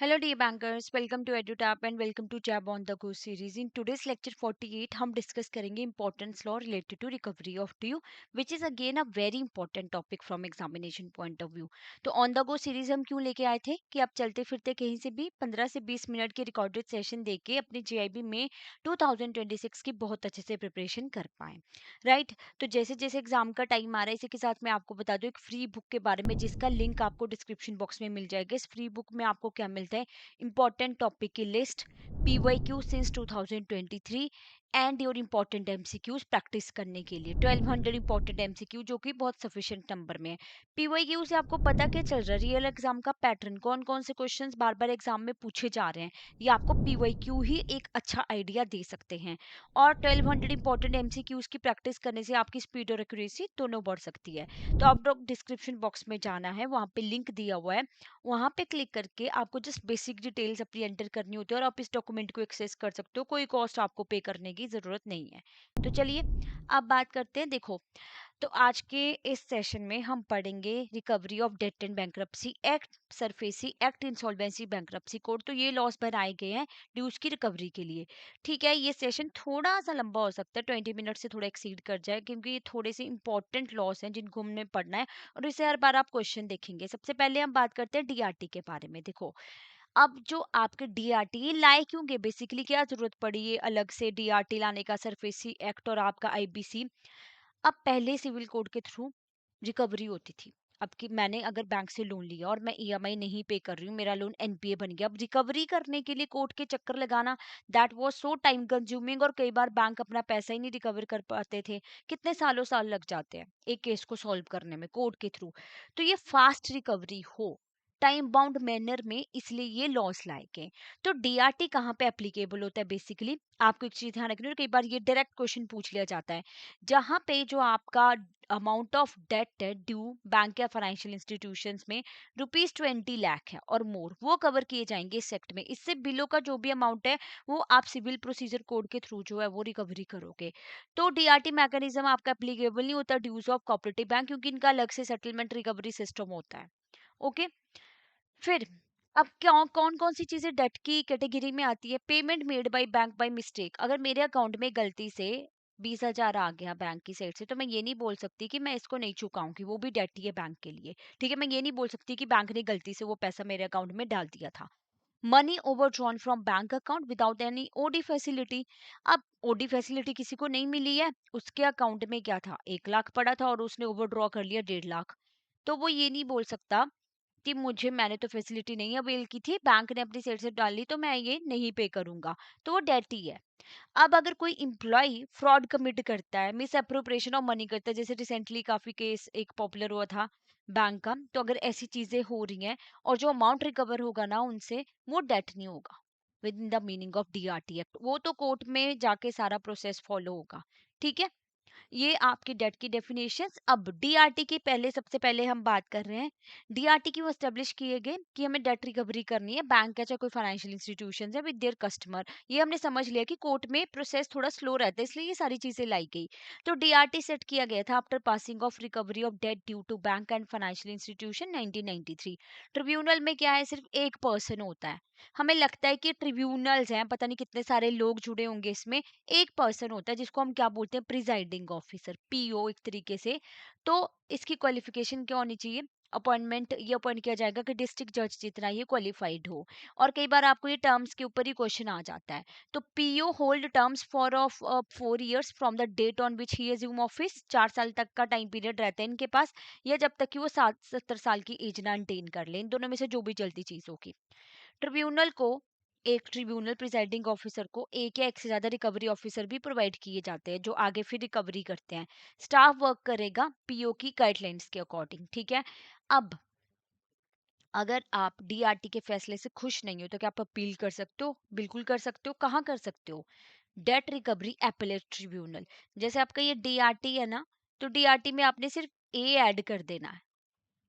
Hello dear bankers, welcome to EduTap and welcome to Jab on the Go series. In today's lecture 48 हम discuss करेंगे important law related to recovery of due, which is again a very important topic from examination point of view. तो on the go series हम क्यों लेके आए थे कि आप चलते फिरते कहीं से भी 15 से 20 मिनट की रिकॉर्डेड सेशन देके अपनी JIB में 2026 की बहुत अच्छे से प्रिपरेशन कर पाए, राइट? तो जैसे जैसे एग्जाम का टाइम आ रहा है इसी के साथ मैं आपको बता दूं एक फ्री बुक के बारे में जिसका लिंक आपको डिस्क्रिप्शन बॉक्स में मिल जाएगा। इस फ्री बुक में आपको क्या मिलता है? इंपॉर्टेंट टॉपिक की list, PYQ since 2023 and your important MCQs practice करने के लिए 1200 इंपॉर्टेंट MCQ जो कि बहुत सफिशिएंट नंबर में है। PYQ से आपको पता क्या चल रहा है? रियल एग्जाम का पैटर्न, कौन कौन से क्वेश्चंस बार बार एग्जाम में पूछे जा रहे हैं, ये आपको PYQ ही एक अच्छा आइडिया दे सकते हैं। और 1200 इंपॉर्टेंट MCQs की प्रैक्टिस करने से आपकी स्पीड और एक्यूरेसी दोनों बढ़ सकती है। तो आप लोग डिस्क्रिप्शन बॉक्स में जाना है, वहाँ पे लिंक दिया हुआ है, वहाँ पे क्लिक करके आपको जस्ट बेसिक डिटेल्स अपनी एंटर करनी होती है और आप इस डॉक्यूमेंट को एक्सेस कर सकते हो। कोई कॉस्ट आपको पे करने की ज़रूरत नहीं है। तो चलिए अब बात करते हैं। देखो, तो आज के इस सेशन में हम पढ़ेंगे recovery of debt and bankruptcy act, SARFAESI act, insolvency bankruptcy code. तो ये लॉस बनाए गए हैं ड्यूज की रिकवरी के लिए। ठीक है, ये सेशन थोड़ा सा लंबा हो सकता है, 20 मिनट से थोड़ा एक्सीड कर जाए, क्योंकि ये थोड़े से इंपॉर्टेंट लॉस हैं जिनको हमने पढ़ना है और इसे हर बार आप क्वेश्चन देखेंगे। सबसे पहले हम बात करते हैं DRT के बारे में। देखो, अब जो आपके DRT लाए क्यों गए, बेसिकली क्या जरूरत पड़ी ये अलग से DRT लाने का, सरफेसी एक्ट और आपका IBC। अब पहले सिविल कोड के थ्रू रिकवरी होती थी। अब कि मैंने अगर बैंक से लोन लिया और मैं EMI नहीं पे कर रही हूँ, मेरा लोन NPA बन गया, अब रिकवरी करने के लिए कोर्ट के चक्कर लगाना, that was so time consuming, और कई बार बैंक अपना पैसा ही नहीं रिकवर कर पाते थे। कितने सालों साल लग जाते हैं एक केस को सॉल्व करने में कोर्ट के थ्रू। तो ये फास्ट रिकवरी हो टाइम बाउंड मैनर में, इसलिए ये लॉस लाए गए। तो DRT कहाँ पे एप्लीकेबल होता है? बेसिकली आपको एक चीज ध्यान रखनी है, कई बार ये डायरेक्ट क्वेश्चन पूछ लिया जाता है, जहाँ पे जो आपका अमाउंट ऑफ डेट है ड्यू बैंक या फाइनेंशियल इंस्टीट्यूशंस में ₹20 लाख है और मोर, वो कवर किए जाएंगे इस सेक्ट में। इससे बिलो का जो भी अमाउंट है वो आप सिविल प्रोसीजर कोड के थ्रू जो है वो रिकवरी करोगे। तो DRT मैकेनिज्म आपका एप्लीकेबल नहीं होता ड्यूज ऑफ कोऑपरेटिव बैंक, क्योंकि इनका अलग से सेटलमेंट रिकवरी सिस्टम होता है। ओके, फिर अब क्या, कौन कौन सी चीजें डेट की कैटेगरी में आती है? Payment made by bank by mistake. अगर मेरे अकाउंट में गलती से 20,000 आ गया बैंक की साइड से, तो मैं ये नहीं बोल सकती कि मैं इसको नहीं चुकाऊंगी, वो भी डेट ही है बैंक के लिए। ठीक है, मैं ये नहीं बोल सकती कि बैंक ने गलती से वो पैसा मेरे अकाउंट में डाल दिया था। Money overdrawn from bank account without any OD facility. अब OD फैसिलिटी किसी को नहीं मिली है, उसके अकाउंट में क्या था, 1 लाख पड़ा था और उसने ओवरड्रॉ कर लिया 1.5 लाख, तो वो ये नहीं बोल सकता कि मैंने तो फैसिलिटी नहीं अवेल की थी, बैंक ने अपनी साइड से डाली तो मैं ये नहीं पे करूंगा। तो वो डेट ही है। अब अगर कोई इम्प्लॉय फ्रॉड कमिट करता है, मिस अप्रोप्रिएशन ऑफ मनी करता है, जैसे रिसेंटली काफी केस एक पॉपुलर हुआ था बैंक का, तो अगर ऐसी चीजें हो रही हैं और जो अमाउंट रिकवर होगा ना उनसे, वो डेट नहीं होगा with in the meaning of DRT act. वो तो कोर्ट में जाके सारा प्रोसेस फॉलो होगा। ठीक है, ये आपकी डेट की डेफिनेशंस। अब DRT की पहले, सबसे पहले हम बात कर रहे हैं DRT क्यों एस्टेब्लिश किए गए, कि हमें डेट रिकवरी करनी है बैंक या चाहे कोई फाइनेंशियल इंस्टीट्यूशन है विद देयर कस्टमर। ये हमने समझ लिया कि कोर्ट में प्रोसेस थोड़ा स्लो रहता है, इसलिए ये सारी चीजें लाई गई। तो DRT सेट किया गया था after passing of recovery of debt due to bank and financial institution 1993। Tribunal में क्या है, सिर्फ एक पर्सन होता है। हमें लगता है कि ट्रिब्यूनल्स हैं, पता नहीं कितने सारे लोग जुड़े होंगे इसमें, एक पर्सन होता है जिसको हम क्या बोलते हैं, प्रिजाइडिंग ऑफिसर, PO एक तरीके से। तो इसकी क्वालिफिकेशन क्या होनी चाहिए? अपॉइंटमेंट ये अपॉइंट किया जाएगा कि डिस्ट्रिक्ट जज जितना ये क्वालिफाइड हो। और कई बार आपको ये टर्म्स के ऊपर ही क्वेश्चन आ जाता है। तो PO hold terms for of 4 years from the date on which he assume office. 4 साल तक का टाइम पीरियड रहता है इनके पास, या जब तक कि वो 70 साल की एज ना अटेन कर ले, इन दोनों में से जो भी चलती चीज होगी। ट्रिब्यूनल को, एक ट्रिब्यूनल प्रिजाइडिंग ऑफिसर को एक या एक से ज्यादा रिकवरी ऑफिसर भी प्रोवाइड किए जाते हैं जो आगे फिर रिकवरी करते हैं। स्टाफ वर्क करेगा PO की गाइडलाइंस के अकॉर्डिंग। ठीक है, अब अगर आप DRT के फैसले से खुश नहीं हो तो क्या आप अपील कर सकते हो? बिल्कुल कर सकते हो। कहाँ कर सकते हो? Date recovery appellate tribunal. जैसे आपका ये DRT है ना, तो DRT में आपने सिर्फ A ऐड कर देना है।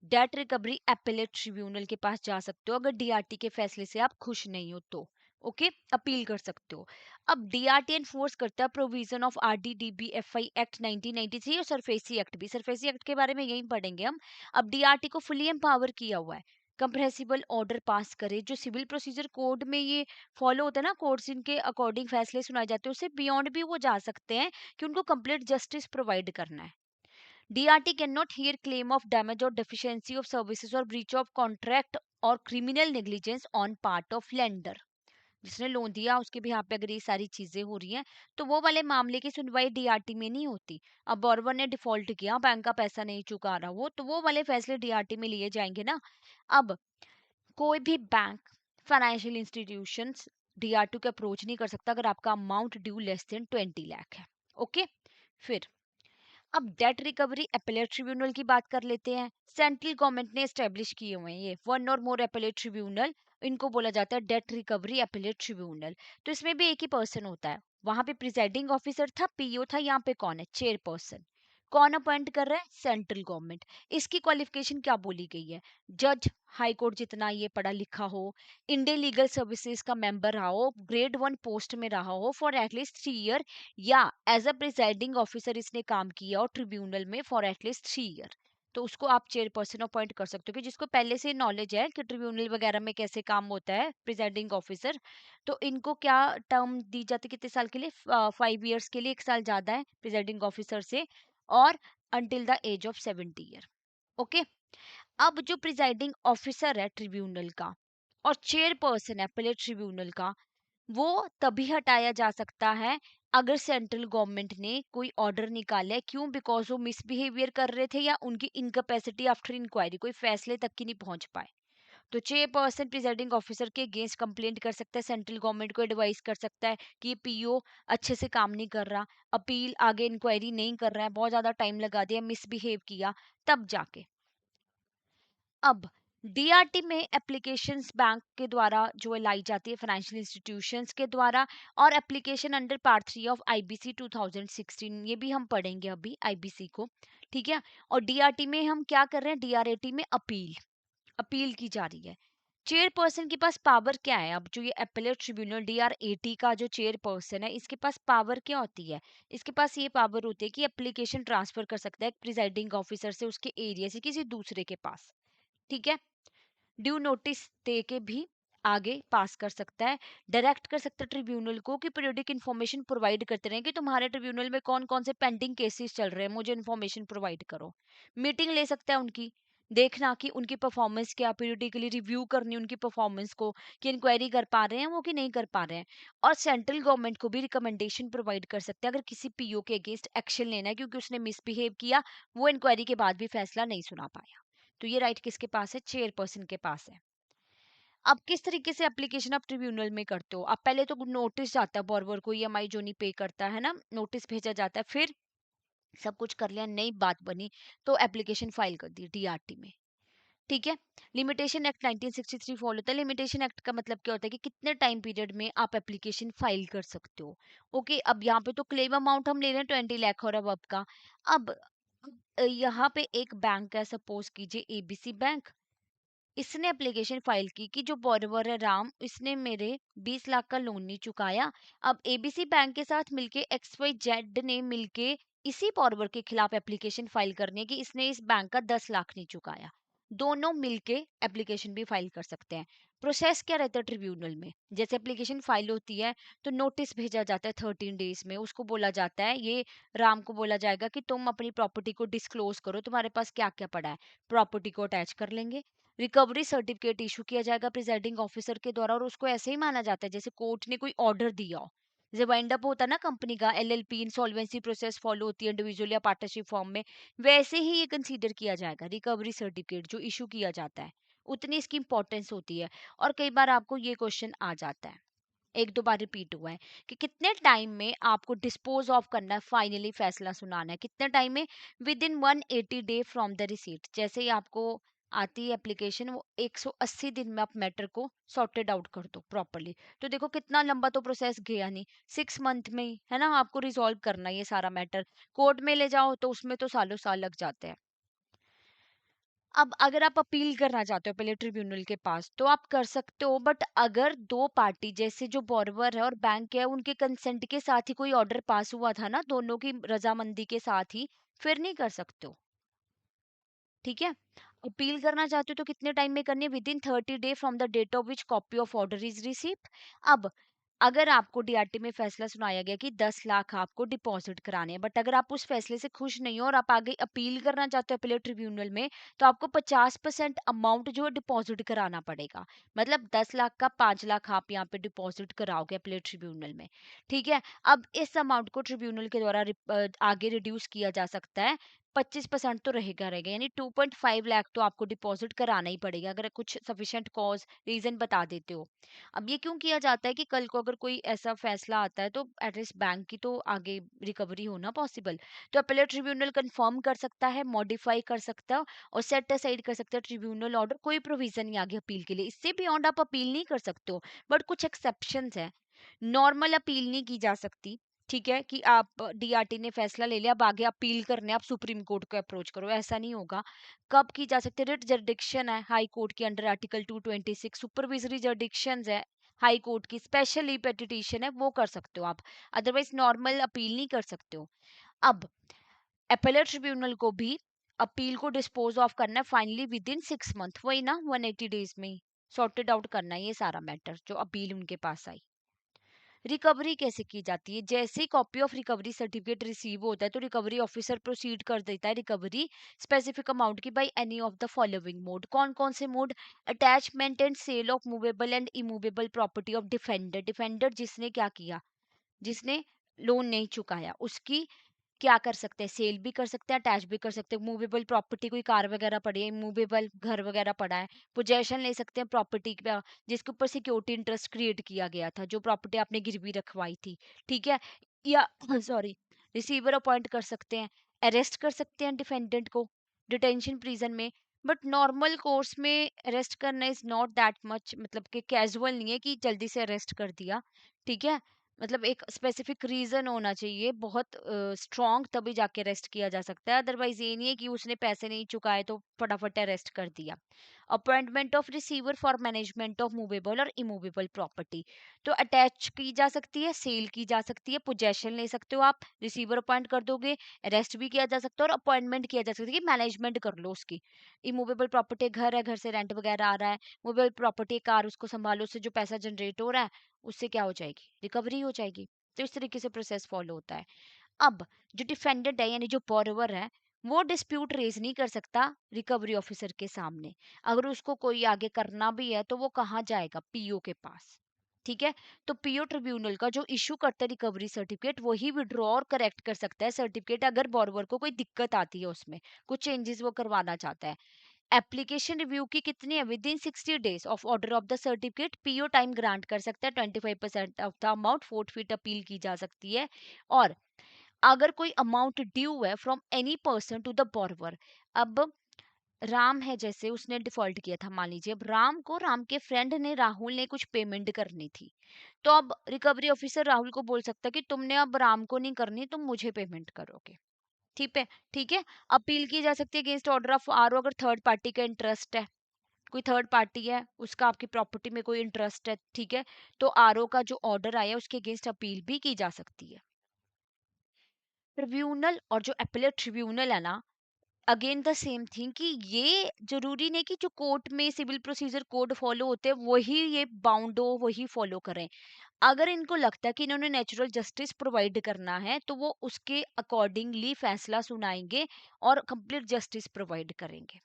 डेट रिकवरी एपेलेट ट्रिब्यूनल के पास जा सकते हो अगर DRT के फैसले से आप खुश नहीं हो तो। ओके, अपील कर सकते हो। अब DRT एनफोर्स करता है प्रोविजन ऑफ RDDBFI एक्ट 1993 और सरफेसी एक्ट भी। सरफेसी एक्ट के बारे में यही पढ़ेंगे हम। अब DRT को फुली एम्पावर किया हुआ है कंप्रेसिबल ऑर्डर पास करे, जो सिविल प्रोसीजर कोड में ये फॉलो होता है ना, कोर्ट्स इनके अकॉर्डिंग फैसले सुनाए जाते हैं, उससे बियॉन्ड भी वो जा सकते हैं कि उनको कंप्लीट जस्टिस प्रोवाइड करना है। DRT cannot hear claim of damage or deficiency of services or breach of contract or criminal negligence on part of lender। जिसने लोन दिया उसके भी यहाँ पे अगर ये सारी चीजें हो रही हैं तो वो वाले मामले की सुनवाई DRT में नहीं होती। अब बोरोवर ने डिफॉल्ट किया, बैंक का पैसा नहीं चुका रहा वो, तो वो वाले फैसले DRT में लिए जाएंगे ना। अब कोई भी बैंक, फाइनेंशियल इंस्टीट्यूशंस DRT को अप्रोच नहीं कर सकता अगर आपका amount due less than 20 lakh है। ओके, फिर अब डेट रिकवरी एपेलेट ट्रिब्यूनल की बात कर लेते हैं। सेंट्रल गवर्नमेंट ने एस्टेब्लिश किए हुए हैं ये वन और मोर एपेलेट ट्रिब्यूनल, इनको बोला जाता है डेट रिकवरी एपेलेट ट्रिब्यूनल। तो इसमें भी एक ही पर्सन होता है, वहां पे प्रिजाइडिंग ऑफिसर था, PO था, यहाँ पे कौन है, चेयरपर्सन। कौन अपॉइंट कर रहा है, सेंट्रल गवर्नमेंट। इसकी क्वालिफिकेशन क्या बोली गई है, जज, हाई कोर्ट जितना ये पढ़ा लिखा हो, इंडियन लीगल सर्विसेज का मेंबर रहा हो, ग्रेड 1 पोस्ट में रहा हो फॉर एटलीस्ट 3 ईयर, या एज अ प्रिजाइडिंग ऑफिसर इसने काम किया और ट्रिब्यूनल में फॉर एटलीस्ट 3 ईयर, तो उसको आप चेयरपर्सन अपॉइंट कर सकते हो कि जिसको पहले से नॉलेज है कि ट्रिब्यूनल वगैरह में कैसे काम होता है, प्रिजाइडिंग ऑफिसर। तो इनको क्या टर्म दी जाती है, कितने साल के लिए, 5 ईयर्स के लिए, 1 साल ज्यादा है प्रिजाइडिंग ऑफिसर से, और until the age of 70 year. Okay, अब जो प्रिजाइडिंग ऑफिसर है ट्रिब्यूनल का और चेयरपर्सन है अपीलेट ट्रिब्यूनल का, वो तभी हटाया जा सकता है अगर सेंट्रल गवर्नमेंट ने कोई ऑर्डर निकाला है। क्यों, बिकॉज वो मिसबिहेवियर कर रहे थे या उनकी इनकैपेसिटी आफ्टर इंक्वायरी, कोई फैसले तक की नहीं पहुंच पाए। तो चेयरपर्सन प्रिजाइडिंग ऑफिसर के अगेंस्ट कंप्लेंट कर सकता है, सेंट्रल गवर्नमेंट को एडवाइस कर सकता है कि ये PO अच्छे से काम नहीं कर रहा, अपील आगे इंक्वायरी नहीं कर रहा है, बहुत ज्यादा टाइम लगा दिया, मिसबिहेव किया, तब जाके। अब DRT में एप्लीकेशंस बैंक के द्वारा जो है लाई जाती है, फाइनेंशियल इंस्टीट्यूशंस के द्वारा, और application under part 3 of IBC 2016, ये भी हम पढ़ेंगे अभी IBC को, ठीक है। और DRT में हम क्या कर रहे हैं, DRAT में अपील, अपील की जा रही है। चेयरपर्सन के पास पावर क्या है, अब जो ये एपेलेट ट्रिब्यूनल DRAT का जो चेयरपर्सन है, इसके पास पावर क्या होती है, इसके पास ये पावर होती है कि एप्लीकेशन ट्रांसफर कर सकता है प्रिजाइडिंग ऑफिसर से उसके एरिया से किसी दूसरे के पास, ठीक है। ड्यू नोटिस दे के भी आगे पास कर सकता है, डायरेक्ट कर सकता है ट्रिब्यूनल को कि पीरियोडिक इन्फॉर्मेशन प्रोवाइड करते रहें कि तुम्हारे ट्रिब्यूनल में कौन कौन से पेंडिंग केसेस चल रहे हैं, मुझे इन्फॉर्मेशन प्रोवाइड करो। मीटिंग ले सकता है उनकी, देखना कि उनकी परफॉर्मेंस क्या, पीरियोडिकली रिव्यू करनी उनकी परफॉर्मेंस को कि इंक्वायरी कर पा रहे हैं वो कि नहीं कर पा रहे हैं। और सेंट्रल गवर्नमेंट को भी रिकमेंडेशन प्रोवाइड कर सकते हैं अगर किसी PO के अगेंस्ट एक्शन लेना है क्योंकि उसने मिसबिहेव किया, वो इंक्वायरी के बाद भी फैसला नहीं सुना पाया। तो ये राइट किसके पास है, चेयरपर्सन के पास है। अब किस तरीके से एप्लीकेशन आप ट्रिब्यूनल में करते हो, अब पहले तो नोटिस जाता है बोरवर को, EMI जो नहीं पे करता है ना, नोटिस भेजा जाता है, फिर सब कुछ कर लिया, नई बात बनी तो एप्लीकेशन फाइल कर दी DRT में, ठीक है। लिमिटेशन एक्ट 1963 फॉलो होता है। लिमिटेशन एक्ट का मतलब क्या होता है कि कितने टाइम पीरियड में आप एप्लीकेशन फाइल कर सकते हो। ओके, अब यहाँ पे तो क्लेम अमाउंट हम ले रहे हैं 20 लाख और अब का। अब यहाँ पे एक बैंक है, सपोज कीजिए ABC बैंक, इसने एप्लीकेशन फाइल की कि जो बोरोवर है राम, इसने मेरे 20 लाख का लोन नहीं चुकाया। अब ABC बैंक के साथ मिलके XYZ ने मिलके इसी बोरोवर के खिलाफ एप्लीकेशन फाइल करनी है कि इसने इस बैंक का 10 लाख नहीं चुकाया। दोनों मिलके एप्लीकेशन भी फाइल कर सकते हैं। प्रोसेस क्या रहता है ट्रिब्यूनल में, जैसे एप्लीकेशन फाइल होती है तो नोटिस भेजा जाता है 13 डेज में, उसको बोला जाता है, ये राम को बोला जाएगा कि तुम अपनी प्रॉपर्टी को डिस्क्लोज करो, तुम्हारे पास क्या क्या पड़ा है, प्रॉपर्टी को अटैच कर लेंगे। रिकवरी सर्टिफिकेट इशू किया जाएगा प्रिजाइडिंग ऑफिसर के द्वारा, और उसको ऐसे ही माना जाता है जैसे कोर्ट ने कोई ऑर्डर दिया हो। जैसे वाइंड अप होता है ना कंपनी का, LLP इंसॉल्वेंसी प्रोसेस फॉलो होती है इंडिविजुअल या पार्टनरशिप फॉर्म में, वैसे ही ये कंसीडर किया जाएगा रिकवरी सर्टिफिकेट जो इशू किया जाता है, उतनी इसकी इंपॉर्टेंस होती है। और कई बार आपको ये क्वेश्चन आ जाता है, एक दो बार रिपीट हुआ है कि कितने टाइम में आपको डिस्पोज ऑफ करना है, फाइनली फैसला सुनाना है, कितने टाइम में, with in 180 day from the receipt. जैसे ही आपको आती है एप्लीकेशन, वो 180 दिन में आप मैटर को सॉर्टेड आउट कर दो प्रॉपरली। तो देखो कितना लंबा तो प्रोसेस गया नहीं, 6 मंथ में ही है ना, आपको रिजॉल्व करना है ये सारा मैटर। कोर्ट में ले जाओ तो उसमें तो सालों साल लग जाते हैं। अब अगर आप अपील करना चाहते हो पहले ट्रिब्यूनल के पास तो आप कर सकते हो, बट अगर दो पार्टी जैसे जो बोरोवर है और बैंक है उनके कंसेंट के साथ ही कोई ऑर्डर पास हुआ था ना, दोनों की रजामंदी के साथ ही, फिर नहीं कर सकते हो, ठीक है। अपील करना चाहते हो तो कितने टाइम में करनी है? Within 30 day from the date of which copy of order is received. अब अगर आपको डीआरटी में फैसला सुनाया गया कि 10 लाख आपको डिपॉजिट कराने हैं, बट अगर आप उस फैसले से खुश नहीं हो और आप आगे अपील करना चाहते हो अपीलेट ट्रिब्यूनल में, तो आपको 50% अमाउंट जो है डिपॉजिट कराना पड़ेगा। मतलब 10 लाख का 5 लाख आप यहाँ पे डिपॉजिट कराओगे अपीलेट ट्रिब्यूनल में। ठीक है। अब इस अमाउंट को ट्रिब्यूनल के द्वारा आगे रिड्यूस किया जा सकता है। 25% तो रहेगा यानी 2.5 लाख तो आपको डिपॉजिट कराना ही पड़ेगा अगर कुछ सफिशिएंट कॉज रीजन बता देते हो। अब ये क्यों किया जाता है कि कल को अगर कोई ऐसा फैसला आता है तो एटलीस्ट बैंक की तो आगे रिकवरी होना पॉसिबल। तो अपीलेट ट्रिब्यूनल कंफर्म कर सकता है, मॉडिफाई कर सकता है और सेट असाइड कर सकता है ट्रिब्यूनल ऑर्डर। कोई प्रोविजन नहीं आगे अपील के लिए, इससे बियॉन्ड आप अपील नहीं कर सकते हो। बट कुछ एक्सेप्शंस है। नॉर्मल अपील नहीं की जा सकती। ठीक है कि आप डीआरटी ने फैसला ले लिया, अब आगे अपील करने आप सुप्रीम कोर्ट को अप्रोच करो, ऐसा नहीं होगा। कब की जा सकती है? रिट जर्डिक्शन है हाई कोर्ट की अंडर आर्टिकल 226, सुपरविजरी जर्डिक्शन है हाई कोर्ट की, स्पेशल पिटिशन है वो कर सकते हो आप। अदरवाइज नॉर्मल अपील नहीं कर सकते हो। अब अपीलेट ट्रिब्यूनल को भी अपील को डिस्पोज ऑफ करना है फाइनली विद इन 6 मंथ, वही ना 180 डेज में सॉर्टेड आउट करना है ये सारा मैटर जो अपील उनके पास आई। रिकवरी कैसे की जाती है? जैसे ही copy of recovery certificate receive होता है तो रिकवरी ऑफिसर प्रोसीड कर देता है रिकवरी स्पेसिफिक अमाउंट की by any of the following mode. कौन कौन से mode? Attachment and sale of movable and immovable property of defender. Defender जिसने क्या किया? जिसने लोन नहीं चुकाया उसकी क्या कर सकते हैं? सेल भी कर सकते हैं, अटैच भी कर सकते हैं। मूवेबल प्रॉपर्टी कोई कार वगैरह पड़ी है, मूवेबल घर वगैरह पड़ा है, पोजेशन ले सकते हैं प्रॉपर्टी का जिसके ऊपर सिक्योरिटी इंटरेस्ट क्रिएट किया गया था, जो प्रॉपर्टी आपने गिरवी रखवाई थी। ठीक है। या सॉरी, रिसीवर अपॉइंट कर सकते हैं, अरेस्ट कर सकते हैं डिफेंडेंट को डिटेंशन प्रिजन में। बट नॉर्मल कोर्स में अरेस्ट करना इज नॉट दैट मच, मतलब कि कैजुअल नहीं है कि जल्दी से अरेस्ट कर दिया। ठीक है। मतलब एक स्पेसिफिक रीजन होना चाहिए बहुत स्ट्रॉन्ग, तभी जाके अरेस्ट किया जा सकता है। अदरवाइज ये नहीं है कि उसने पैसे नहीं चुकाए तो फटाफट अरेस्ट कर दिया। Appointment of receiver for management of movable और इमूवेबल प्रॉपर्टी। तो अटैच की जा सकती है, सेल की जा सकती है, पोजेशन ले सकते हो आप, रिसीवर अपॉइंट कर दोगे, अरेस्ट भी किया जा सकता है और अपॉइंटमेंट किया जा सकता है कि मैनेजमेंट कर लो उसकी। इमूवेबल प्रॉपर्टी घर है, घर से रेंट वगैरह आ रहा है, मूवेबल प्रॉपर्टी कार, उसको संभालो, उससे जो पैसा जनरेट हो रहा है उससे क्या हो जाएगी? रिकवरी हो जाएगी। तो इस तरीके से प्रोसेस फॉलो होता है। अब जो डिफेंडेंट है यानी जो बोरोवर है वो डिस्प्यूट रेज नहीं कर सकता रिकवरी ऑफिसर के सामने। अगर उसको कोई आगे करना भी है तो वो कहाँ जाएगा? पीओ के पास। ठीक है। तो पीओ ट्रिब्यूनल का जो इशू करता है रिकवरी सर्टिफिकेट वही विड्रॉ और करेक्ट कर सकता है सर्टिफिकेट अगर बोरोवर को कोई दिक्कत आती है, उसमें कुछ चेंजेस वो करवाना चाहता है। एप्लीकेशन रिव्यू की कितनी है? Within 60 days of order of the certificate PO time grant कर सकता है। 25% of the amount forfeit appeal की जा सकती है। और अगर कोई अमाउंट ड्यू है from any person to the borrower, अब राम है जैसे उसने डिफॉल्ट किया था, मान लीजिए अब राम को राम के फ्रेंड ने राहुल ने कुछ पेमेंट करनी थी, तो अब रिकवरी ऑफिसर राहुल को बोल सकता है कि तुमने अब राम को नहीं करनी, तुम मुझे पेमेंट करोगे। ठीक है। ठीक है। अपील की जा सकती है अगेंस्ट ऑर्डर ऑफ आरओ अगर थर्ड पार्टी का इंटरेस्ट है, कोई थर्ड पार्टी है उसका आपकी प्रॉपर्टी में कोई इंटरेस्ट है। ठीक है। तो आरओ का जो ऑर्डर आया उसके अगेंस्ट अपील भी की जा सकती है। ट्रिब्यूनल और जो अपीलेट ट्रिब्यूनल है ना, अगेन द सेम थिंग कि ये जरूरी नहीं कि जो कोर्ट में सिविल प्रोसीजर कोड फॉलो होते हैं वही ये बाउंड हो वही फॉलो करें। अगर इनको लगता है कि इन्होंने नेचुरल जस्टिस प्रोवाइड करना है तो वो उसके अकॉर्डिंगली फैसला सुनाएंगे और कंप्लीट जस्टिस प्रोवाइड करेंगे।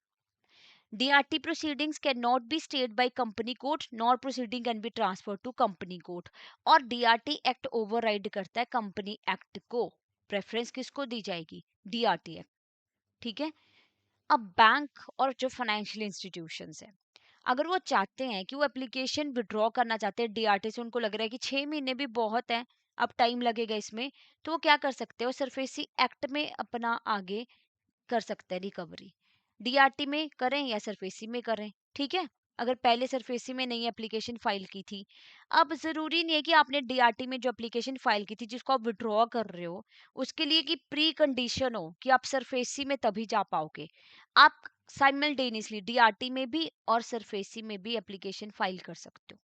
DRT proceedings cannot be stayed by company court nor proceeding can be transferred to company court। और DRT एक्ट ओवरराइड करता है कंपनी एक्ट को। प्रेफरेंस किसको दी जाएगी? DRT act. ठीक है। अब बैंक और जो फाइनेंशियल इंस्टीट्यूशंस है, अगर वो चाहते हैं कि वो एप्लीकेशन विड्रॉ करना चाहते हैं डीआरटी से, उनको लग रहा है कि 6 महीने भी बहुत है, अब टाइम लगेगा इसमें, तो वो क्या कर सकते हो? सरफेसी एक्ट में अपना आगे कर सकते हैं रिकवरी। डीआरटी में करें या सरफेसी में करें। ठीक है। अगर पहले सरफेसी में नई एप्लीकेशन फाइल की थी, अब जरूरी नहीं है कि आपने डीआरटी में जो एप्लीकेशन फाइल की थी जिसको आप विड्रॉ कर रहे हो उसके लिए कि प्री कंडीशन हो कि आप सरफेसी में तभी जा पाओगे। आप साइमल्टेनियसली डीआरटी में भी और सरफेसी में भी एप्लीकेशन फाइल कर सकते हो।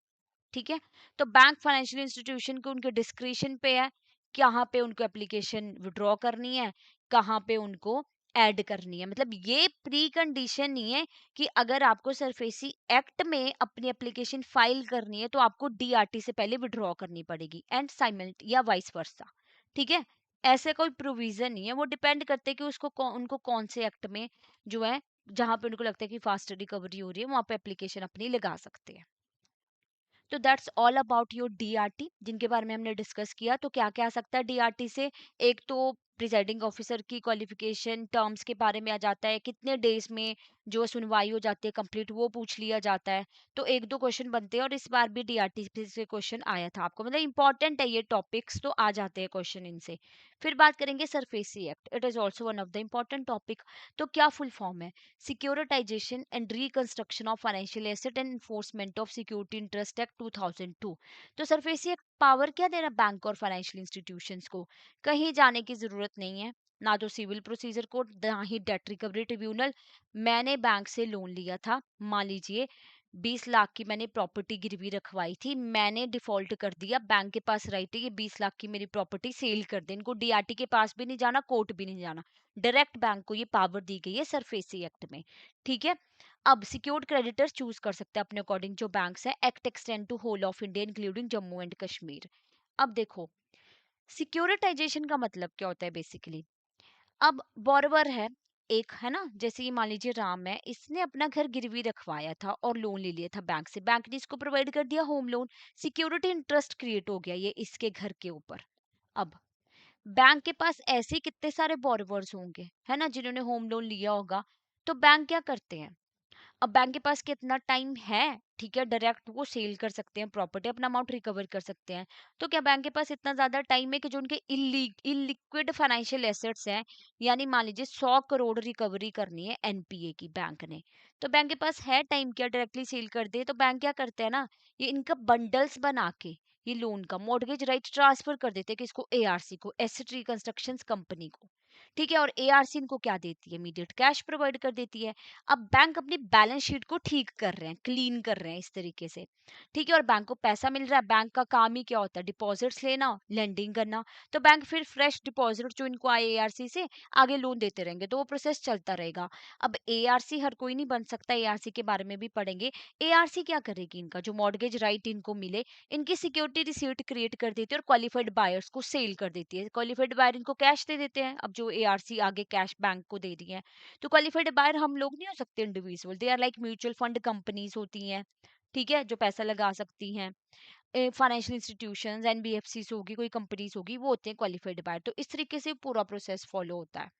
ठीक है। तो बैंक फाइनेंशियल इंस्टीट्यूशन को उनके डिस्क्रिशन पे है, कहाँ पे उनको एप्लीकेशन विड्रॉ करनी है, कहाँ पे उनको ऐड करनी है। मतलब ये प्री कंडीशन नहीं है कि अगर आपको सरफेसी एक्ट में अपनी एप्लीकेशन फाइल करनी है तो आपको डीआरटी से पहले विड्रॉ करनी पड़ेगी एंड साइमल्ट या वाइस वर्सा। ठीक है, ऐसे कोई प्रोविजन नहीं है, वो डिपेंड करते हैं कि उनको कौन से एक्ट में जो है, जहां पे उनको लगता है कि फास्ट रिकवरी हो रही है वहां पे एप्लीकेशन अपनी लगा सकते हैं। तो that's all about your DRT जिनके बारे में हमने डिस्कस किया। तो क्या क्या आ सकता है डीआरटी से? एक तो प्रिजाइडिंग ऑफिसर की क्वालिफिकेशन टर्म्स के बारे में आ जाता है, कितने डेज में जो सुनवाई हो जाती है कंप्लीट वो पूछ लिया जाता है। तो एक दो क्वेश्चन बनते हैं और इस बार भी डीआरटी से क्वेश्चन आया था आपको, मतलब इंपॉर्टेंट है ये टॉपिक्स, तो आ जाते हैं क्वेश्चन इनसे। फिर बात करेंगे SARFAESI act, it is also one of the important topic. तो क्या फुल फॉर्म है? Securitisation and reconstruction of financial asset and enforcement of security interest act 2002। तो सरफेसी एक्ट पावर क्या दे रहा है बैंक और फाइनेंशियल इंस्टीट्यूशंस को? कहीं जाने की जरूरत नहीं है, ना तो सिविल प्रोसीजर कोड ना ही डेट रिकवरी ट्रिब्यूनल। मैंने बैंक से लोन लिया था, मान लीजिए 20 लाख की मैंने प्रॉपर्टी गिरवी रखवाई थी, मैंने डिफॉल्ट कर दिया, बैंक के पास राइट है ये 20 लाख की मेरी प्रॉपर्टी सेल कर दे, इनको डीआरटी के पास भी नहीं जाना, कोर्ट भी नहीं जाना, डायरेक्ट बैंक को ये पावर दी गई है सरफेसी एक्ट में। ठीक है, अब सिक्योर्ड क्रेडिटर्स चूज कर सकते हैं अपने अकॉर्डिंग जो बैंक्स है। Act extend to whole of India including Jammu and Kashmir. अब देखो, सिक्योरिटाइजेशन का मतलब क्या होता है बेसिकली? अब बोरोवर है एक, है ना, जैसे ये मान लीजिए राम है, इसने अपना घर गिरवी रखवाया था और लोन ले लिया था बैंक से, बैंक ने इसको प्रोवाइड कर दिया home loan, security interest create हो गया ये इसके घर के ऊपर। अब बैंक के पास ऐसे कितने सारे बोरोवर्स होंगे, है ना, जिन्होंने होम लोन लिया होगा। तो बैंक क्या करते हैं, अब बैंक के पास कितना टाइम है, ठीक है, डायरेक्ट वो सेल कर सकते हैं प्रॉपर्टी, अपना अमाउंट रिकवर कर सकते हैं। तो क्या बैंक के पास इतना ज्यादा टाइम है कि जो उनके इलिक्विड फाइनेंशियल एसेट्स हैं, यानी मान लीजिए 100 करोड़ रिकवरी करनी है एनपीए की बैंक ने, तो बैंक के पास है टाइम क्या डायरेक्टली सेल कर दे? तो बैंक क्या करते हैं ना, ये इनका बंडल्स बना के ये लोन का मॉर्गेज राइट ट्रांसफर कर देते हैं किसको? एआरसी को, एसेट रिकंस्ट्रक्शन कंपनी को। ठीक है, और एआरसी इनको क्या देती है? इमीडिएट कैश प्रोवाइड कर देती है। अब बैंक अपनी बैलेंस शीट को ठीक कर रहे हैं, क्लीन कर रहे हैं इस तरीके से। ठीक है, और बैंक को पैसा मिल रहा है, बैंक का काम ही क्या होता है? डिपॉजिट्स लेना, लेंडिंग करना। तो बैंक फिर फ्रेश डिपॉजिट जो इनको आए एआरसी से आगे लोन देते रहेंगे, तो वो प्रोसेस चलता रहेगा। अब एआरसी हर कोई नहीं बन सकता, एआरसी के बारे में भी पढ़ेंगे। एआरसी क्या करेगी? इनका जो मॉर्गेज राइट इनको मिले, इनकी सिक्योरिटी रिसीट क्रिएट कर देती है और क्वालिफाइड बायर्स को सेल कर देती है। क्वालिफाइड बायर इनको कैश दे देते हैं, अब जो एआरसी आगे कैश बैंक को दे रही है। तो क्वालिफाइड बायर हम लोग नहीं हो सकते, individual, they are like mutual fund companies होती हैं, ठीक है, जो पैसा लगा सकती हैं। फाइनेंशियल इंस्टीट्यूशंस, एनबीएफसी होगी, कोई कंपनीज होगी, वो होते हैं क्वालिफाइड बायर। तो इस तरीके से पूरा प्रोसेस फॉलो होता है।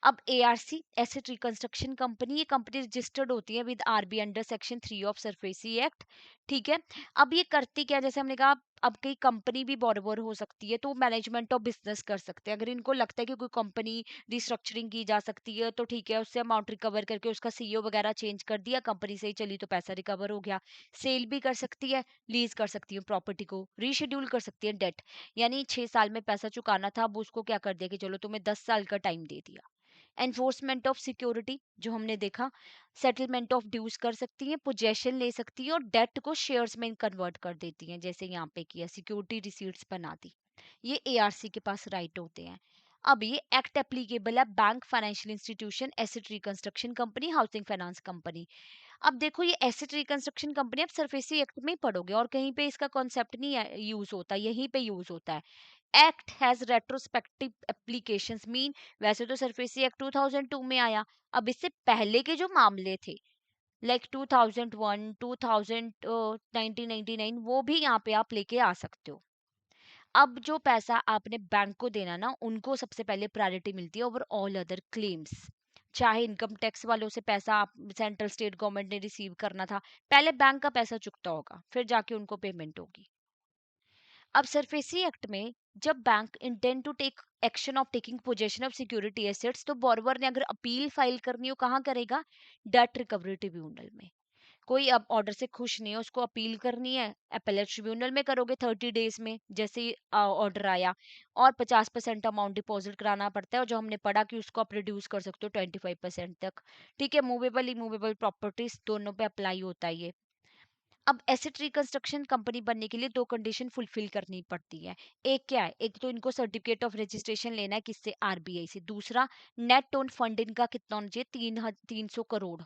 अब एआरसी एसेट रिकंस्ट्रक्शन कंपनी, ये कंपनी रजिस्टर्ड होती है with RB under section 3 of SARFAESI act. ठीक है, अब ये करती क्या है? जैसे हमने कहा, अब कई कंपनी भी बोरोवर हो सकती है, तो मैनेजमेंट ऑफ बिजनेस कर सकते हैं। अगर इनको लगता है कि कोई कंपनी रिस्ट्रक्चरिंग की जा सकती है, तो ठीक है, उससे अमाउंट रिकवर करके उसका सीईओ वगैरह चेंज कर दिया, कंपनी सही चली तो पैसा रिकवर हो गया। सेल भी कर सकती है, लीज कर सकती है प्रॉपर्टी को, रीशेड्यूल कर सकती है डेट, यानी 6 साल में पैसा चुकाना था, अब उसको क्या कर दिया कि चलो तुम्हें 10 साल का टाइम दे दिया। एनफोर्समेंट ऑफ सिक्योरिटी जो हमने देखा, सेटलमेंट ऑफ ड्यूज कर सकती है, पोजेशन ले सकती है और डेट को शेयर्स में कन्वर्ट कर देती हैं, जैसे यहाँ पे किया, सिक्योरिटी रिसीट्स बना दी। ये एआरसी के पास राइट होते हैं। अब ये एक्ट एप्लीकेबल है bank, financial institution, asset reconstruction company, housing finance company. अब देखो, ये एसेट रिकंस्ट्रक्शन कंपनी आप सरफेसी एक्ट में ही पढ़ोगे और कहीं पे इसका कॉन्सेप्ट नहीं यूज होता, यहीं पे यूज होता है। Act has retrospective applications mean, वैसे तो सरफेसी एक्ट 2002 में आया, अब इससे पहले के जो मामले थे लाइक 2001, 2000, 1999, वो भी यहाँ पे आप लेके आ सकते हो। अब जो पैसा आपने बैंक को देना ना, उनको सबसे पहले प्रायोरिटी मिलती है ओवर ऑल अदर क्लेम्स। चाहे इनकम टैक्स वालों से पैसा आप सेंट्रल स्टेट गवर्नमेंट ने रिसीव करना था, पहले बैंक का पैसा चुकता होगा, फिर जाके उनको पेमेंट होगी। अब सरफेसी एक्ट में जब bank intend to take action of taking possession of security assets, तो बोरोवर ने अगर अपील फाइल करनी हो कहाँ करेगा? डेट रिकवरी ट्रिब्यूनल में। कोई अब ऑर्डर से खुश नहीं है, उसको अपील करनी है, अपेलेट ट्रिब्यूनल में करोगे 30 डेज में, जैसे ऑर्डर आया। और 50% अमाउंट डिपॉजिट कराना पड़ता है, और जो हमने पढ़ा कि उसको आप रिड्यूस कर सकते हो 25% तक। ठीक है, मूवेबल इमूवेबल प्रॉपर्टीज दोनों पे अप्लाई होता है ये। अब एसेट रिकंस्ट्रक्शन कंपनी बनने के लिए दो कंडीशन फुलफिल करनी पड़ती है। एक क्या है, एक तो इनको सर्टिफिकेट ऑफ रजिस्ट्रेशन लेना है किससे, आरबीआई से। दूसरा, नेट ओन फंड इनका कितना होना चाहिए, 300 करोड़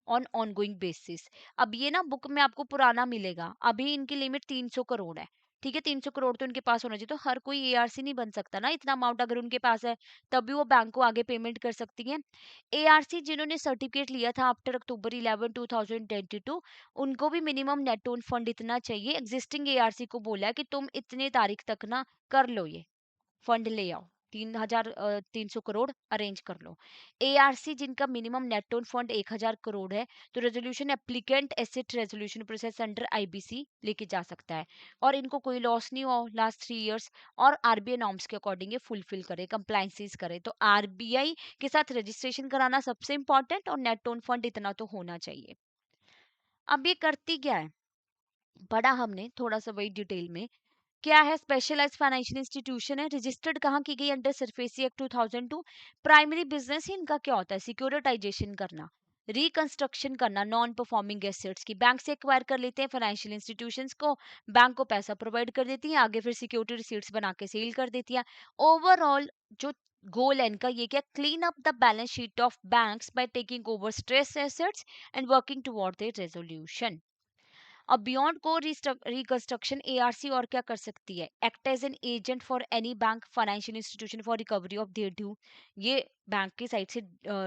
ऑन ऑनगोइंग बेसिस। अब ये ना बुक में आपको पुराना मिलेगा, अभी इनकी लिमिट 300 करोड़ है। ठीक है, 300 करोड़ तो इनके पास होना चाहिए। तो हर कोई एआरसी नहीं बन सकता ना, इतना अमाउंट अगर उनके पास है तभी वो बैंक को आगे पेमेंट कर सकती है। एआरसी जिन्होंने सर्टिफिकेट लिया था आफ्टर अक्टूबर 11 2022, उनको भी मिनिमम नेट ओन फंड इतना चाहिए। एग्जिस्टिंग एआरसी को बोला है कि तुम इतने तारीख तक ना कर लो, ये फंड ले आओ, 300 करोड़ अरेंज कर लो। एआरसी जिनका minimum net own fund 1000 crore है, तो resolution applicant asset resolution process under IBC लेके जा सकता है, और इनको कोई लॉस नहीं हो लास्ट 3 इयर्स, और आरबीआई नॉर्म्स के अकॉर्डिंग ये फुलफिल करे, कंप्लाइंसेस करे। तो आरबीआई के साथ रजिस्ट्रेशन कराना सबसे इंपॉर्टेंट, और नेट ओन फंड इतना तो होना चाहिए। अब ये करती क्या है, पढ़ा हमने थोड़ा सा वही डिटेल में। क्या है, स्पेशलाइज्ड फाइनेंशियल इंस्टीट्यूशन है, रजिस्टर्ड कहाँ की गई, under SARFAESI act 2002। Primary business ही इनका क्या होता है, सिक्योरिटाइजेशन करना, रिकंस्ट्रक्शन करना नॉन परफॉर्मिंग एसेट्स की। बैंक से एक्वायर कर लेते हैं फाइनेंशियल इंस्टीट्यूशंस को, बैंक को पैसा प्रोवाइड कर देती है, आगे फिर सिक्योरिटी रिसीट्स बना के सेल कर देती है। ओवरऑल जो गोल है इनका ये क्या, clean up the balance sheet of banks by taking over stress assets and working toward their resolution. अब बियॉन्ड कोर रिकंस्ट्रक्शन एआरसी और क्या कर सकती है, act as an agent for any bank financial institution for recovery of their due. ये bank की side से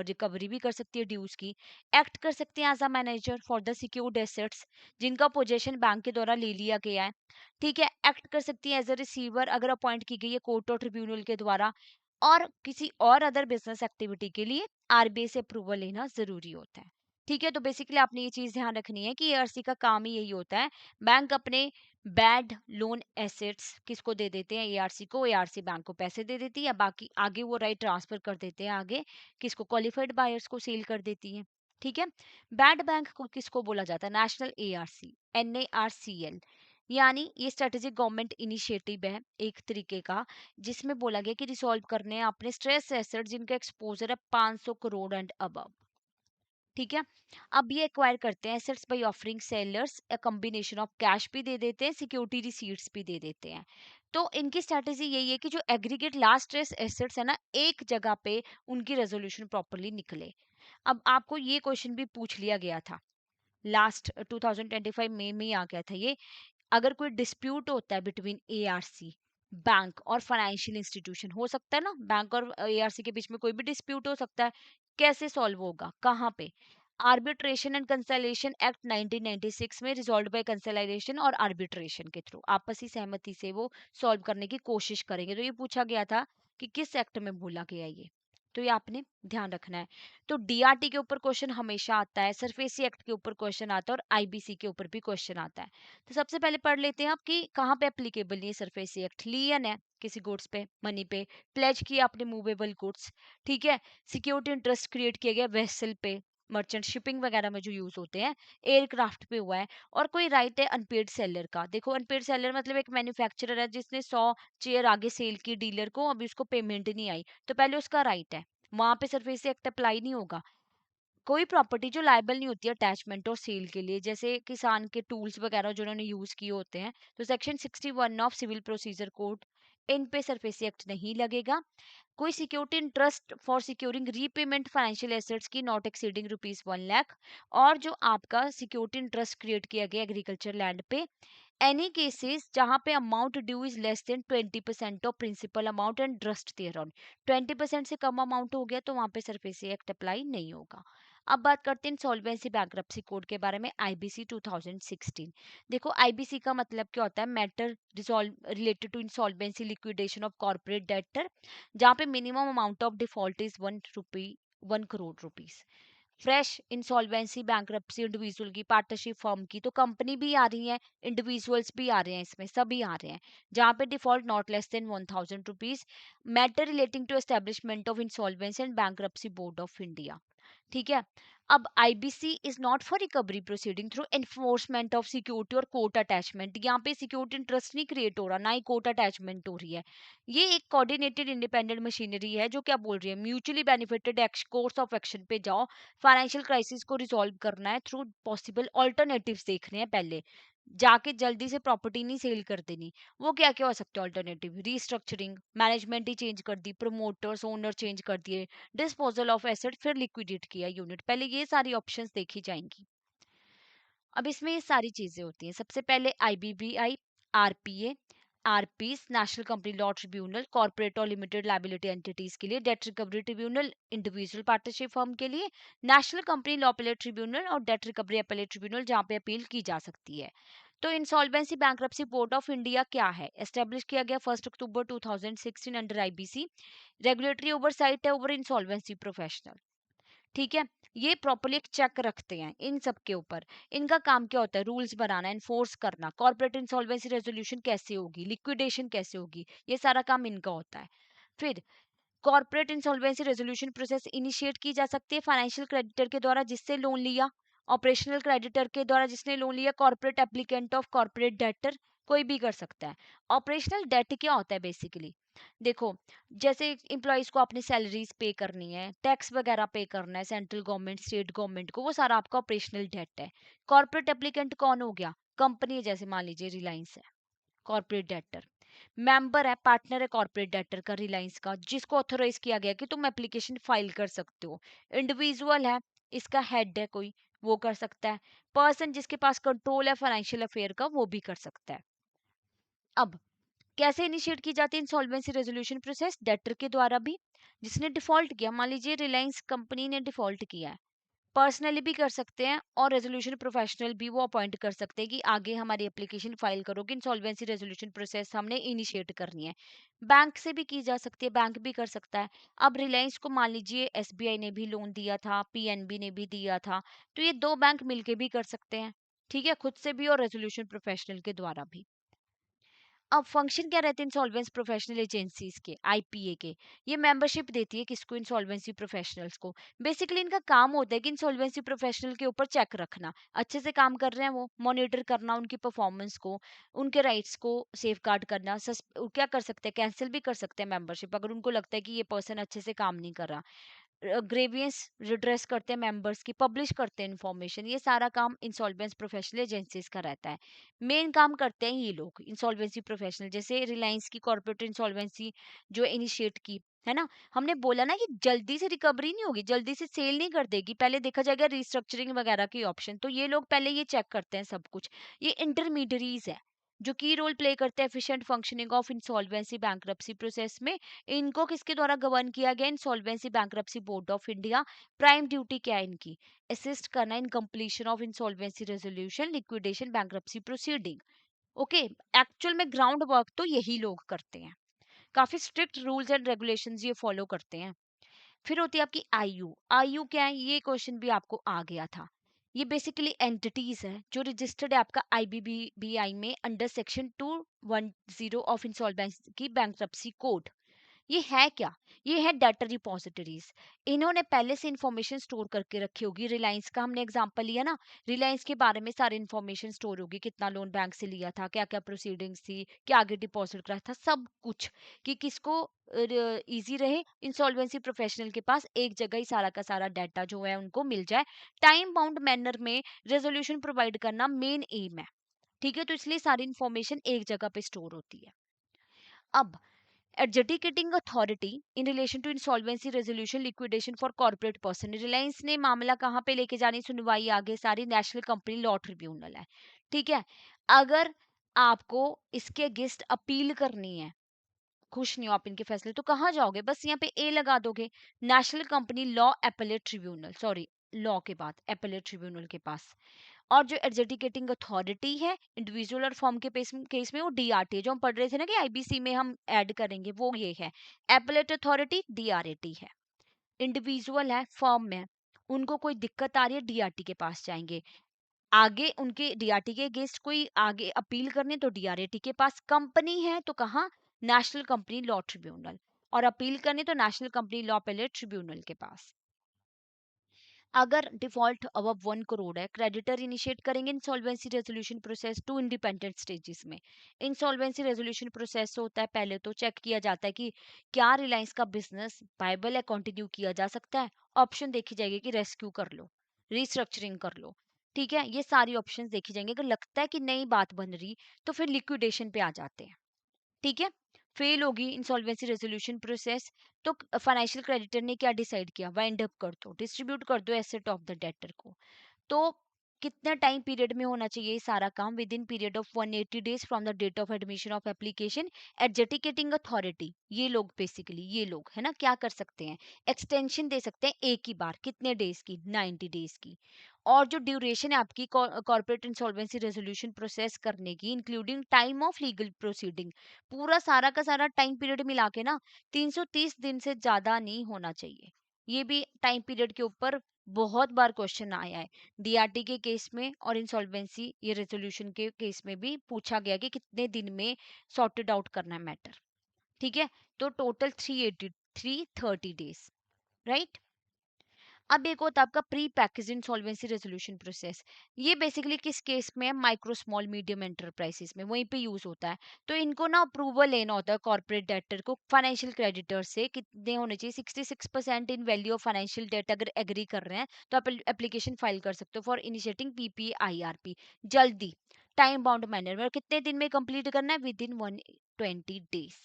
recovery भी कर सकती है ड्यूज की। एक्ट कर सकते हैं as a manager for the secured assets जिनका पोजेशन बैंक के द्वारा ले लिया गया है। ठीक है, एक्ट कर सकती है एज अ रिसीवर अगर अपॉइंट की गई है कोर्ट और ट्रिब्यूनल के द्वारा, और किसी और अदर बिजनेस एक्टिविटी के लिए आरबीआई से अप्रूवल लेना जरूरी होता है। ठीक है, तो बेसिकली आपने ये चीज ध्यान रखनी है कि एआरसी का काम ही यही होता है। बैंक अपने बैड लोन एसेट्स किसको दे देते हैं, एआरसी को, एआरसी बैंक को पैसे दे देती है, बाकी आगे वो राइट ट्रांसफर कर देते हैं आगे किसको, क्वालिफाइड बायर्स को सेल कर देती है। ठीक है, बैड बैंक को किसको बोला जाता है, नेशनल एआरसी, NARCL। यानी ये स्ट्रेटेजिक गवर्नमेंट इनिशिएटिव है एक तरीके का, जिसमें बोला गया कि रिसॉल्व करने हैं अपने स्ट्रेस एसेट जिनका एक्सपोजर है 500 करोड़ एंड अबव। ठीक है, अब ये एक्वायर करते हैं assets by offering sellers a combination of cash भी दे देते हैं, सिक्योरिटी रिसीट्स भी दे देते हैं। तो इनकी स्ट्रेटेजी यही है कि जो एग्रीगेट लास्ट स्ट्रेस एसेट्स है ना, एक जगह पे उनकी रेजोल्यूशन प्रॉपर्ली निकले। अब आपको ये क्वेश्चन भी पूछ लिया गया था लास्ट 2025 में ही आ गया था ये। अगर कोई डिस्प्यूट होता है बिटवीन एआरसी बैंक और फाइनेंशियल इंस्टीट्यूशन, हो सकता है ना बैंक और एआरसी के बीच में कोई भी डिस्प्यूट हो सकता है, कैसे सॉल्व होगा, कहाँ पे, आर्बिट्रेशन एंड कंसलेशन एक्ट 1996 में रिजॉल्व बाय कंसलेशन और आर्बिट्रेशन के थ्रू आपसी सहमति से वो सॉल्व करने की कोशिश करेंगे। तो ये पूछा गया था कि किस एक्ट में बोला गया ये, तो ये आपने ध्यान रखना है। तो डीआरटी के ऊपर क्वेश्चन हमेशा आता है, सरफेसी एक्ट के ऊपर क्वेश्चन आता है, और आईबीसी के ऊपर भी क्वेश्चन आता है। तो सबसे पहले पढ़ लेते हैं आप कि कहाँ पे एप्लीकेबल ये सरफेसी एक्ट। लियन है किसी गुड्स पे, मनी पे, प्लेज किया आपने मूवेबल गुड्स। ठीक है, सिक्योरिटी इंटरेस्ट क्रिएट किया गया वेसल पे, मर्चेंट शिपिंग वगैरह में जो यूज होते हैं, एयरक्राफ्ट पे हुआ है। और कोई राइट है अनपेड सेलर का, देखो अनपेड सेलर मतलब एक मैन्युफैक्चरर है जिसने 100 चेयर आगे सेल की डीलर को, अभी उसको पेमेंट नहीं आई, तो पहले उसका राइट है, वहां पे सरफेसी एक्ट अप्लाई नहीं होगा। कोई प्रॉपर्टी जो लायबल नहीं होती अटैचमेंट और सेल के लिए, जैसे किसान के टूल्स वगैरह जो उन्होंने यूज किए होते हैं, तो section 61 of civil procedure code, इन पे सरफेसी एक्ट नहीं लगेगा। कोई security interest for securing repayment financial assets की नॉट एक्सीडिंग ₹1 लाख, और जो आपका सिक्योरिटी इंटरेस्ट क्रिएट किया गया एग्रीकल्चर लैंड पे, एनी केसेस जहां पे amount due is less than 20% of principal amount and interest thereon. 20% से कम अमाउंट हो गया तो वहां पे सरफेसी एक्ट अप्लाई नहीं होगा। अब बात करते हैं इंसॉल्वेंसी बैंक्रप्सी कोड के बारे में, आईबीसी 2016। देखो आईबीसी का मतलब क्या होता है, matter resolve related to insolvency liquidation of corporate debtor, जहाँ पे minimum amount of default is 1 crore rupees. Fresh insolvency bankruptcy individual की, पार्टनरशिप फर्म की, तो कंपनी भी आ रही है, इंडिविजुअल्स भी आ रहे हैं, इसमें सभी आ रहे हैं, जहाँ पे default not less than 1000 rupees. Matter relating to establishment of insolvency and bankruptcy board of India. ठीक है, अब IBC is not for recovery proceeding through enforcement of security और कोर्ट अटैचमेंट। यहाँ पे सिक्योरिटी इंटरेस्ट नहीं क्रिएट हो रहा, ना ही कोर्ट अटैचमेंट हो रही है। ये एक कोऑर्डिनेटेड इंडिपेंडेंट मशीनरी है जो क्या बोल रही है, mutually benefited course of action पे जाओ, फाइनेंशियल क्राइसिस को रिजॉल्व करना है थ्रू पॉसिबल ऑल्टरनेटिव्स देखने हैं पहले, जाके जल्दी से प्रॉपर्टी नहीं सेल कर देनी। वो क्या क्या हो सकते हैं ऑल्टरनेटिव, रीस्ट्रक्चरिंग, मैनेजमेंट ही चेंज कर दी, प्रमोटर्स ओनर चेंज कर दिए, डिस्पोजल ऑफ एसेट, फिर लिक्विडेट किया यूनिट, पहले ये सारी ऑप्शंस देखी जाएंगी। अब इसमें ये सारी चीजें होती हैं। सबसे पहले IBBI, RPA, RPs, national company law tribunal, corporate और लिमिटेड लाइबिलिटी एंटिटीज के लिए, debt recovery tribunal individual partnership firm के लिए, national company law appellate tribunal और डेट रिकवरी अपीलेट ट्रिब्यूनल जहां पे अपील की जा सकती है। तो insolvency bankruptcy board of India क्या है, एस्टेब्लिश किया गया 1 October 2016 under IBC. Regulatory oversight है ओवर इंसॉल्वेंसी प्रोफेशनल। ठीक है, ये प्रॉपर्ली एक चेक रखते हैं इन सब के ऊपर। इनका काम क्या होता है, रूल्स बनाना, एनफोर्स करना, कॉर्पोरेट इंसॉल्वेंसी रेजोल्यूशन कैसे होगी, लिक्विडेशन कैसे होगी, ये सारा काम इनका होता है। फिर corporate insolvency resolution process initiate की जा सकती है फाइनेंशियल क्रेडिटर के द्वारा जिससे लोन लिया, ऑपरेशनल क्रेडिटर के द्वारा जिसने लोन लिया, corporate applicant of corporate debtor, कोई भी कर सकता है। ऑपरेशनल डेट क्या होता है बेसिकली, देखो, जैसे एम्प्लॉयज को अपनी सैलरीज पे करनी है, टैक्स वगैरह पे करना है सेंट्रल गवर्नमेंट स्टेट गवर्नमेंट को, वो सारा आपका ऑपरेशनल डेट है। कॉर्पोरेट एप्लीकेंट कौन हो गया, कंपनी है, जैसे मान लीजिए रिलायंस है, कॉर्पोरेट डेटर। मेंबर है, पार्टनर है कॉर्पोरेट डेटर का रिलायंस का, जिसको ऑथोराइज किया गया कि तुम एप्लीकेशन फाइल कर सकते हो। इंडिविजुअल है, इसका हेड है कोई, वो कर सकता है। पर्सन जिसके पास कंट्रोल है फाइनेंशियल अफेयर का, वो भी कर सकता है। अब कैसे इनिशिएट की जाती है इंसॉल्वेंसी रेजोल्यूशन प्रोसेस, डेटर के द्वारा भी, जिसने डिफॉल्ट किया, मान लीजिए रिलायंस कंपनी ने डिफॉल्ट किया है, पर्सनली भी कर सकते हैं और रेजोल्यूशन प्रोफेशनल भी वो अपॉइंट कर सकते हैं कि आगे हमारी एप्लीकेशन फाइल करोगे, इंसॉल्वेंसी रेजोल्यूशन प्रोसेस हमने इनिशिएट करनी है। बैंक से भी की जा सकती है, बैंक भी कर सकता है। अब रिलायंस को मान लीजिए एसबीआई ने भी लोन दिया था, पीएनबी ने भी दिया था, तो ये दो बैंक मिलके भी कर सकते हैं। ठीक है, खुद से भी और रेजोल्यूशन प्रोफेशनल के द्वारा भी। अब फंक्शन क्या रहते हैं इंसॉल्वेंस प्रोफेशनल एजेंसीज के, आईपीए के, ये मेंबरशिप देती है किसको, इंसॉल्वेंसी प्रोफेशनल्स को। बेसिकली इनका काम होता है कि इंसॉल्वेंसी प्रोफेशनल के ऊपर चेक रखना, अच्छे से काम कर रहे हैं वो, मॉनिटर करना उनकी परफॉर्मेंस को, उनके राइट्स को सेफ गार्ड करना, क्या कर सकते हैं, कैंसिल भी कर सकते हैं मेंबरशिप अगर उनको लगता है कि ये पर्सन अच्छे से काम नहीं कर रहा। ग्रेवियंस रिड्रेस करते हैं मेंबर्स की, पब्लिश करते हैं इन्फॉर्मेशन, ये सारा काम इंसॉल्वेंस प्रोफेशनल एजेंसीज का रहता है। मेन काम करते हैं ये लोग इंसॉल्वेंसी प्रोफेशनल, जैसे रिलायंस की कॉर्पोरेट इंसॉल्वेंसी जो इनिशिएट की, है ना, हमने बोला ना कि जल्दी से रिकवरी नहीं होगी, जल्दी से सेल नहीं कर देगी, पहले देखा जाएगा रिस्ट्रक्चरिंग वगैरह की ऑप्शन, तो ये लोग पहले ये चेक करते हैं सब कुछ। ये इंटरमीडियरीज है जो की रोल प्ले करते हैं efficient functioning of insolvency bankruptcy process में। इनको किसके द्वारा गवर्न किया गया, insolvency bankruptcy board of India. Prime duty क्या है इनकी, असिस्ट करना in completion of insolvency resolution, liquidation, bankruptcy proceeding. Okay, actual में ग्राउंड वर्क तो यही लोग करते हैं, काफी स्ट्रिक्ट रूल्स एंड रेगुलेशंस ये फॉलो करते हैं। फिर होती है आपकी आईयू। आईयू क्या है, ये क्वेश्चन भी आपको आ गया था। ये बेसिकली एंटिटीज है जो रजिस्टर्ड है आपका आईबीबीआई में अंडर सेक्शन 210 ऑफ इंसॉल्वेंसी की बैंक्रप्सी कोड। ये है क्या, ये है डाटा रिपोजिटरीज। इन्होंने पहले से इंफॉर्मेशन स्टोर करके रखी होगी, रिलायंस का हमने एग्जांपल लिया ना, रिलायंस के बारे में सारी इंफॉर्मेशन स्टोर होगी, कितना लोन बैंक से लिया था, क्या क्या प्रोसीडिंग्स थी, क्या आगे डिपॉजिट करा था, सब कुछ, कि किसको इजी रहे इंसॉल्वेंसी प्रोफेशनल के पास एक जगह ही सारा का सारा डाटा जो है उनको मिल जाए। टाइम बाउंड मैनर में रेजोल्यूशन प्रोवाइड करना मेन एम है। ठीक है, तो इसलिए सारी इंफॉर्मेशन एक जगह पे स्टोर होती है। अब adjudicating authority in relation to insolvency resolution liquidation for corporate person, Reliance ने मामला कहाँ पे लेके जानी सुनवाई आगे, सारी नेशनल कंपनी लॉ ट्रिब्यूनल है। ठीक है, अगर आपको इसके अगेंस्ट अपील करनी है, खुश नहीं हो आप इनके फैसले, तो कहाँ जाओगे, बस यहाँ पे ए लगा दोगे, national company law appellate tribunal, sorry, law के बाद एपेलेट ट्रिब्यूनल के पास। और जो एडजुडिकेटिंग अथॉरिटी है इंडिविजुअल और फॉर्म के केस में वो डीआरटी है, जो हम पढ़ रहे थे ना कि आईबीसी में हम ऐड करेंगे, वो ये है। एपेलेट अथॉरिटी डीआरएटी है, इंडिविजुअल है फॉर्म में, उनको कोई दिक्कत आ रही है डीआरटी के पास जाएंगे, आगे उनके डीआरटी के अगेंस्ट कोई आगे अपील करनी है तो डीआरएटी के पास, कंपनी है तो कहाँ, नेशनल कंपनी लॉ ट्रिब्यूनल, और अपील करनी तो national company law appellate tribunal के पास। अगर डिफॉल्ट अबव 1 करोड़ है, क्रेडिटर इनिशिएट करेंगे insolvency resolution process 2 independent stages में। इंसॉल्वेंसी रेजोल्यूशन प्रोसेस होता है, पहले तो चेक किया जाता है कि क्या रिलायंस का बिजनेस वायबल है, कंटिन्यू किया जा सकता है। ऑप्शन देखी जाएगी कि रेस्क्यू कर लो, रिस्ट्रक्चरिंग कर लो, ठीक है, ये सारी ऑप्शंस देखी जाएंगे। अगर लगता है कि नई बात बन रही तो फिर लिक्विडेशन पे आ जाते हैं, ठीक है। फेल होगी इंसॉल्वेंसी रेजोल्यूशन प्रोसेस तो फाइनेंशियल क्रेडिटर ने क्या डिसाइड किया, वाइंड अप कर दो, डिस्ट्रीब्यूट कर दो एसेट ऑफ द डेटर को। तो कितने टाइम पीरियड में होना चाहिए ये सारा काम, within period of 180 days from the date of admission of application. Adjudicating authority, ये लोग बेसिकली, ये लोग है ना, क्या कर सकते हैं, एक्सटेंशन दे सकते हैं एक ही बार, कितने डेज की, 90 डेज की। और जो ड्यूरेशन है आपकी कॉर्पोरेट इंसॉल्वेंसी रेजोल्यूशन प्रोसेस करने की, including time of legal proceeding, पूरा सारा का सारा टाइम पीरियड मिला के ना 330 दिन से ज्यादा नहीं होना चाहिए। ये भी टाइम पीरियड के ऊपर बहुत बार क्वेश्चन आया है, डीआरटी के केस में और इंसॉल्वेंसी ये रेजोल्यूशन के केस में भी पूछा गया कि कितने दिन में सॉर्टेड आउट करना है मैटर, ठीक है। तो टोटल 330 डेज, राइट। अब एक होता है आपका pre package insolvency resolution process. ये बेसिकली किस केस में है, माइक्रो स्मॉल मीडियम एंटरप्राइजेस में, वहीं पे यूज होता है। तो इनको ना अप्रूवल लेना होता है कॉर्पोरेट डेटर को फाइनेंशियल क्रेडिटर से, कितने होने चाहिए, 66% इन वैल्यू ऑफ फाइनेंशियल डेट। अगर एग्री कर रहे हैं तो आप एप्लीकेशन फाइल कर सकते हो फॉर इनिशिएटिंग पीपीआईआरपी जल्दी, टाइम बाउंड मैनर में। और कितने दिन में कंप्लीट करना है, विद इन 120 डेज,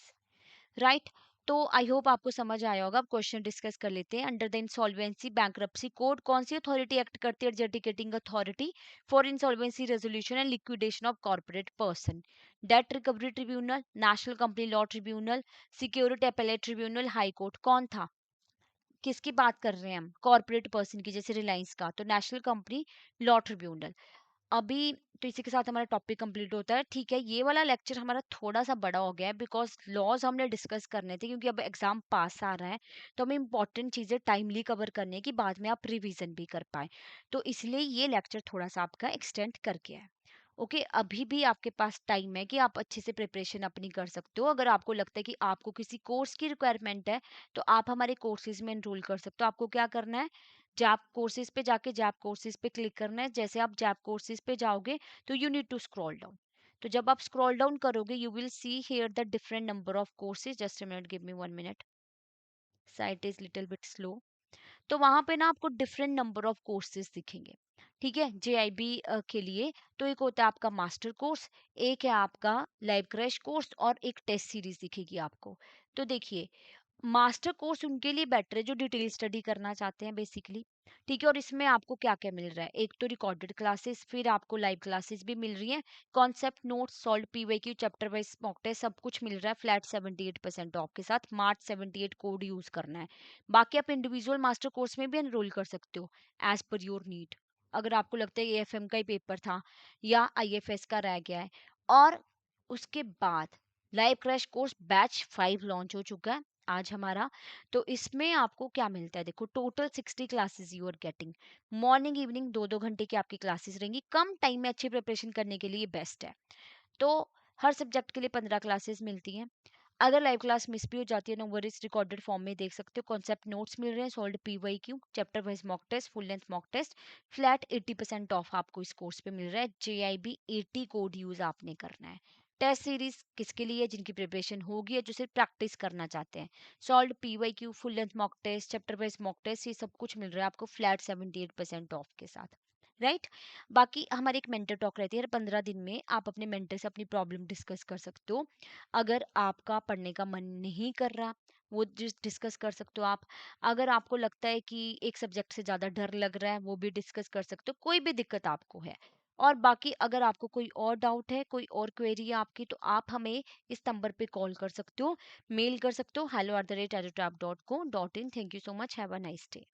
राइट। तो आई होप आपको समझ आया होगा। अब क्वेश्चन डिस्कस कर लेते हैं। Under the insolvency bankruptcy code कौन सी अथॉरिटी एक्ट करती है, adjudicating authority for insolvency resolution and liquidation of corporate person. Date recovery tribunal, national company law tribunal, security appellate tribunal, high court, कौन था, किसकी बात कर रहे हैं हम, कॉर्पोरेट पर्सन की, जैसे रिलायंस का तो नेशनल कंपनी लॉ ट्रिब्यूनल। अभी तो इसी के साथ हमारा टॉपिक कंप्लीट होता है, ठीक है। ये वाला लेक्चर हमारा थोड़ा सा बड़ा हो गया है बिकॉज लॉज हमने डिस्कस करने थे, क्योंकि अब एग्जाम पास आ रहा है तो हमें इंपॉर्टेंट चीजें टाइमली कवर करने की, बाद में आप रिवीजन भी कर पाए। तो इसलिए ये लेक्चर थोड़ा सा आपका एक्सटेंड करके है। ओके, अभी भी आपके पास टाइम है कि आप अच्छे से प्रिपरेशन अपनी कर सकते हो। अगर आपको लगता है कि आपको किसी कोर्स की रिक्वायरमेंट है तो आप हमारे कोर्सेज में एनरोल कर सकते हो। आपको क्या करना है, जैप कोर्सेज पे जाके जैप कोर्सेज पे क्लिक करना है। जैसे आप जैप कोर्सेज पे जाओगे तो you need to scroll down. तो जब आप स्क्रॉल डाउन करोगे you will see here the different number of courses. Just a minute, give me 1 minute, site is little bit slow. तो वहां पे ना आपको डिफरेंट नंबर ऑफ कोर्सेज दिखेंगे, ठीक है, जेआईबी के लिए। तो एक होता है आपका मास्टर कोर्स, एक है आपका लाइव क्रैश कोर्स, और एक टेस्ट सीरीज दिखेगी आपको। तो देखिए, मास्टर कोर्स उनके लिए बेटर है जो डिटेल स्टडी करना चाहते हैं बेसिकली, ठीक है। और इसमें आपको क्या क्या मिल रहा है, एक तो रिकॉर्डेड क्लासेस, फिर आपको लाइव क्लासेस भी मिल रही हैं, concept notes, solve PYQ, chapter wise mock test, सब कुछ मिल रहा है फ्लैट 78% ऑफ के साथ। मार्च 78 कोड यूज करना है। बाकी आप इंडिविजुअल मास्टर कोर्स में भी एनरोल कर सकते हो एज पर योर नीड। अगर आपको लगता है एएफएम का ही पेपर था या आईएफएस का रह गया है। और उसके बाद live crash course batch 5 launch हो चुका है आज हमारा। तो इसमें आपको क्या मिलता है, देखो total 60 classes you are getting. Morning evening 2-2 घंटे की आपकी क्लासेस रहेंगी, कम टाइम में अच्छी प्रिपरेशन करने के लिए बेस्ट है। तो हर सब्जेक्ट के लिए 15 क्लासेस मिलती हैं। अगर लाइव क्लास मिस भी हो जाती है, नो वरीज, रिकॉर्डेड फॉर्म में देख सकते हो। कॉन्सेप्ट नोट्स मिल रहे हैं, solve PYQ, chapter wise mock test, full length mock test. Flat 80% off आपको इस कोर्स पे मिल रहा है। जेआईबी 80 कोड यूज आपने करना है। टेस्ट सीरीज किसके लिए, जिनकी प्रिपरेशन होगी या जो सिर्फ प्रैक्टिस करना चाहते हैं। Solve PYQ, full length mock test, chapter wise mock test, ये सब कुछ मिल रहा है आपको फ्लैट 78% ऑफ के साथ, राइट। बाकी हमारी एक मेंटर टॉक रहती है हर 15 दिन में। आप अपने मेंटर से अपनी प्रॉब्लम डिस्कस कर सकते हो। अगर आपका पढ़ने का मन नहीं कर रहा, वो डिस्कस कर सकते हो आप। अगर आपको लगता है कि एक सब्जेक्ट से ज़्यादा डर लग रहा है, वो भी डिस्कस कर सकते हो, कोई भी दिक्कत आपको है। और बाकी अगर आपको कोई और डाउट है, कोई और क्वेरी है आपकी, तो आप हमें इस नंबर पे कॉल कर सकते हो, मेल कर सकते हो hello@edutap.co.in। Thank you so much, have a nice day.